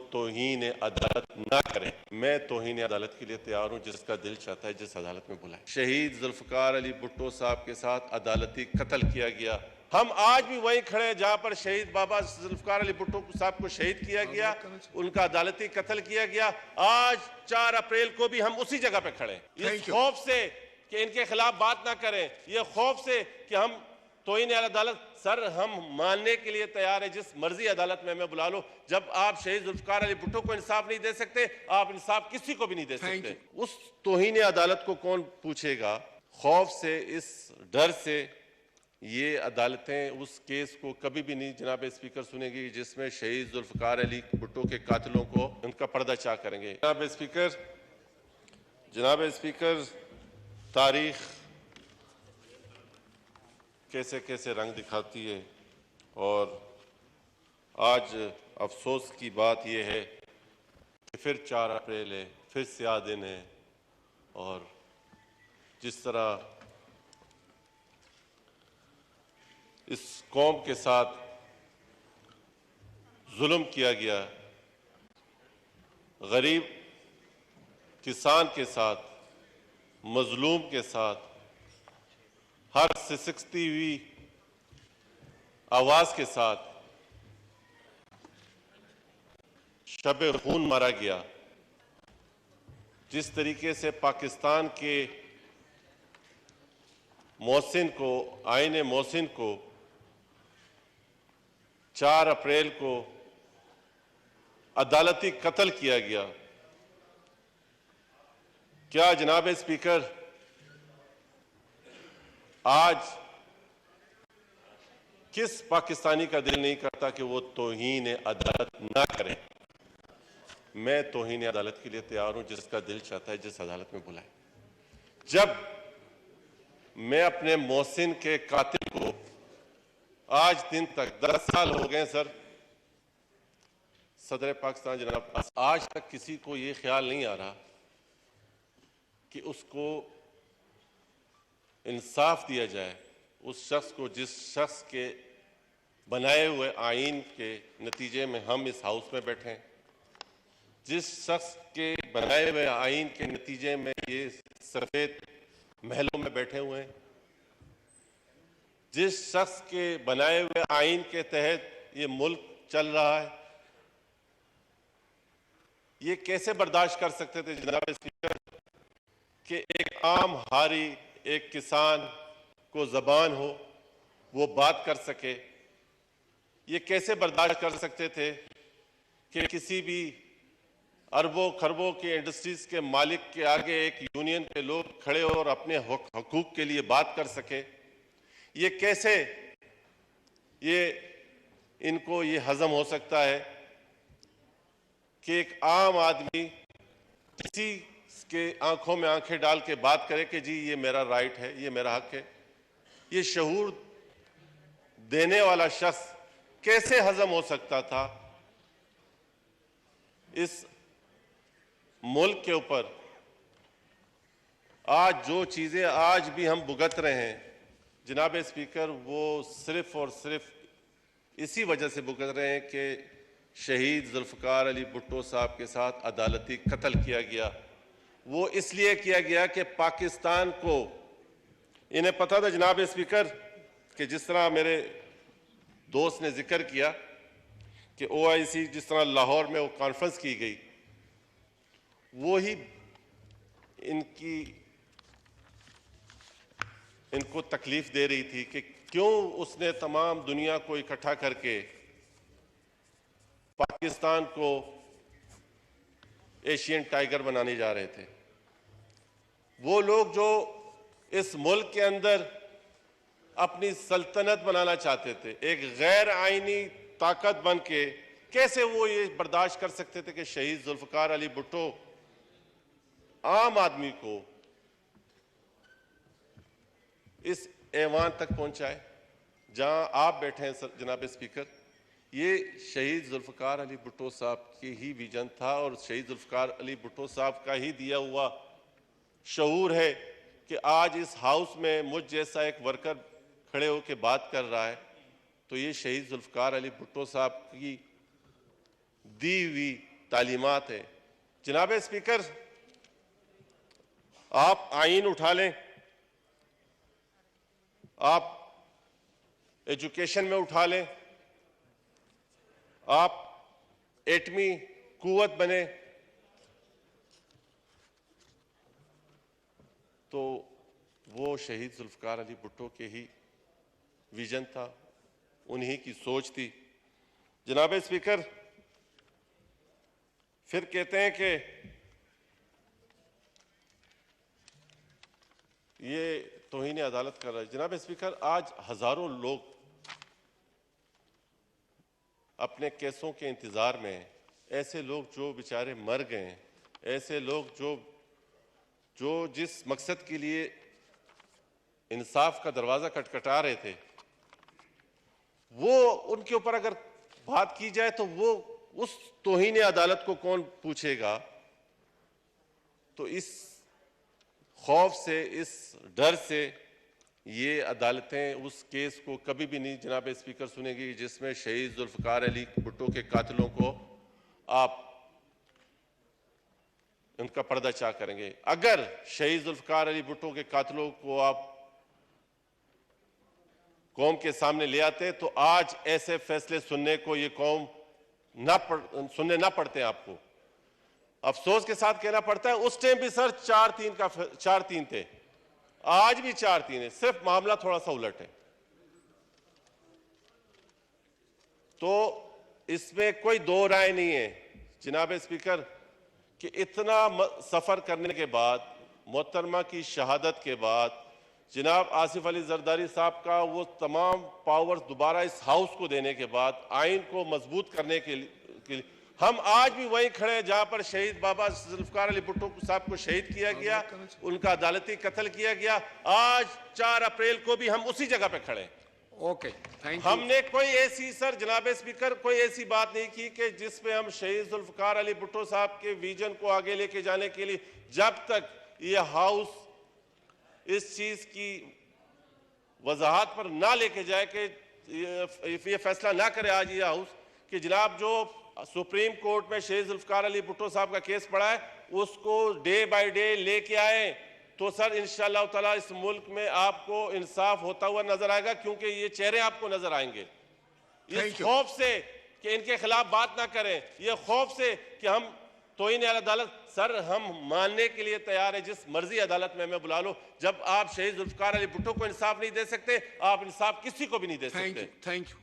तौहीन अदालत ना करें। मैं तौहीन अदालत के लिए तैयार हूं, जिसका दिल चाहता है जिस अदालत में बुलाए। शहीद जुल्फकार अली भुट्टो साहब के साथ अदालती कत्ल किया गया। हम आज भी वहीं खड़े हैं जहां पर शहीद बाबा जुल्फकार अली भुट्टो साहब को शहीद किया गया, उनका अदालती कत्ल किया गया। आज 4 अप्रैल को भी हम उसी जगह पे खड़े हैं, इस खौफ से कि इनके खिलाफ बात ना करें, ये खौफ से कि हम तौहीन अदालत। सर, हम मानने के लिए तैयार है, जिस मर्जी अदालत में हमें बुला लो। जब आप शहीद जुल्फकार अली भुट्टो को इंसाफ नहीं दे सकते, आप इंसाफ किसी को भी नहीं दे सकते। उस तौहीन अदालत को कौन पूछेगा? खौफ से, इस डर से ये अदालतें उस केस को कभी भी नहीं जनाब स्पीकर सुनेगी जिसमें शहीद जुल्फकार अली भुट्टो के कातिलों को उनका पर्दाचाह करेंगे। जनाब स्पीकर, तारीख कैसे कैसे रंग दिखाती है, और आज अफसोस की बात यह है कि फिर 4 अप्रैल है, फिर स्याह दिन है, और जिस तरह इस कौम के साथ जुल्म किया गया, गरीब किसान के साथ, मजलूम के साथ, हर सिसकती हुई आवाज के साथ शब खून मारा गया, जिस तरीके से पाकिस्तान के मोहसिन को, आईने मोहसिन को 4 अप्रैल को अदालती कत्ल किया गया, क्या जनाब स्पीकर आज किस पाकिस्तानी का दिल नहीं करता कि वो तौहीन अदालत ना करे? मैं तौहीन अदालत के लिए तैयार हूं, जिसका दिल चाहता है जिस अदालत में बुलाए। जब मैं अपने मोहसिन के कातिल को आज दिन तक 10 साल हो गए सर, सदर पाकिस्तान जनाब, आज तक किसी को ये ख्याल नहीं आ रहा कि उसको इंसाफ दिया जाए, उस शख्स को जिस शख्स के बनाए हुए आईन के नतीजे में हम इस हाउस में बैठे हैं, जिस शख्स के बनाए हुए आईन के नतीजे में ये सफेद महलों में बैठे हुए हैं, जिस शख्स के बनाए हुए आईन के तहत ये मुल्क चल रहा है, ये कैसे बर्दाश्त कर सकते थे जनाब स्पीकर कि एक आम हारी, एक किसान को जबान हो, वो बात कर सके? ये कैसे बर्दाश्त कर सकते थे कि किसी भी अरबों खरबों की इंडस्ट्रीज के मालिक के आगे एक यूनियन के लोग खड़े हो और अपने हकूक के लिए बात कर सके? ये कैसे इनको ये हजम हो सकता है कि एक आम आदमी किसी के आंखों में आंखें डाल के बात करे कि जी ये मेरा राइट है, ये मेरा हक है? ये शऊर देने वाला शख्स कैसे हजम हो सकता था इस मुल्क के ऊपर? आज जो चीजें आज भी हम भुगत रहे हैं जनाब स्पीकर, वो सिर्फ और सिर्फ इसी वजह से भुगत रहे हैं कि शहीद जुल्फकार अली भुट्टो साहब के साथ अदालती कत्ल किया गया। वो इसलिए किया गया कि पाकिस्तान को, इन्हें पता था जनाब स्पीकर कि जिस तरह मेरे दोस्त ने जिक्र किया कि OIC जिस तरह लाहौर में वो कॉन्फ्रेंस की गई, वो ही इनको तकलीफ दे रही थी कि क्यों उसने तमाम दुनिया को इकट्ठा करके पाकिस्तान को एशियन टाइगर बनाने जा रहे थे। वो लोग जो इस मुल्क के अंदर अपनी सल्तनत बनाना चाहते थे, एक गैर आईनी ताकत बन के, कैसे वो ये बर्दाश्त कर सकते थे कि शहीद जुल्फकार अली भुट्टो आम आदमी को इस ऐवान तक पहुंचाए जहां आप बैठे हैं जनाब स्पीकर? ये शहीद जुल्फकार अली भुट्टो साहब की ही विजन था और शहीद जुल्फकार अली भुट्टो साहब का ही दिया हुआ शऊर है कि आज इस हाउस में मुझ जैसा एक वर्कर खड़े होकर बात कर रहा है। तो ये शहीद जुल्फकार अली भुट्टो साहब की दी हुई तालीमात है। जनाब स्पीकर, आप आईन उठा लें, आप एजुकेशन में उठा लें, आप एटमी कुव्वत बने, तो वो शहीद जुल्फकार अली भुट्टो के ही विजन था, उन्हीं की सोच थी। जनाब स्पीकर, फिर कहते हैं कि ये तौहीन अदालत कर रहा है। जनाब स्पीकर, आज हजारों लोग अपने केसों के इंतजार में हैं। ऐसे लोग जो बेचारे मर गए हैं, ऐसे लोग जो जिस मकसद के लिए इंसाफ का दरवाजा खटखटा रहे थे, वो उनके ऊपर अगर बात की जाए तो वो उस तौहीन अदालत को कौन पूछेगा। तो इस खौफ से, इस डर से ये अदालतें उस केस को कभी भी नहीं जनाब स्पीकर सुनेगी जिसमें शहीद जुल्फकार अली भुट्टो के कातिलों को आप उनका पर्दाचार करेंगे। अगर शहीद जुल्फकार अली भुट्टो के कातिलों को आप कौम के सामने ले आते तो आज ऐसे फैसले सुनने को ये कौम सुनने ना पड़ते हैं। आपको अफसोस के साथ कहना पड़ता है, उस टाइम भी सर 4-3 थे, आज भी 4-3 है, सिर्फ मामला थोड़ा सा उलट है। तो इसमें कोई दो राय नहीं है जनाब स्पीकर कि इतना सफर करने के बाद, मोहतरमा की शहादत के बाद, जनाब आसिफ अली जरदारी साहब का वो तमाम पावर्स दोबारा इस हाउस को देने के बाद, आइन को मजबूत करने के लिए हम आज भी वहीं खड़े हैं जहां पर शहीद बाबा जुल्फकार अली भुट्टो साहब को शहीद किया गया, उनका अदालती कत्ल किया गया। आज 4 अप्रैल को भी हम उसी जगह पे खड़े हैं। Okay, thank you. हमने कोई ऐसी, सर जनाब स्पीकर, कोई ऐसी बात नहीं की कि जिसमें हम शहीद जुल्फकार अली भुट्टो साहब के विजन को आगे लेके जाने के लिए, जब तक ये हाउस इस चीज की वजाहत पर ना लेके जाए कि ये फैसला ना करे आज ये हाउस कि जनाब जो सुप्रीम कोर्ट में शहीद जुल्फकार अली भुट्टो साहब का केस पड़ा है उसको डे बाय डे लेके आए, तो सर इंशाअल्लाह ताला इस मुल्क में आपको इंसाफ होता हुआ नजर आएगा, क्योंकि ये चेहरे आपको नजर आएंगे। इस खौफ से कि इनके खिलाफ बात ना करें, ये खौफ से कि हम तौहीन अदालत, सर हम मानने के लिए तैयार है जिस मर्जी अदालत में हमें बुला लो। जब आप शहीद जुल्फकार अली भुट्टो को इंसाफ नहीं दे सकते, आप इंसाफ किसी को भी नहीं दे सकते। Thank you.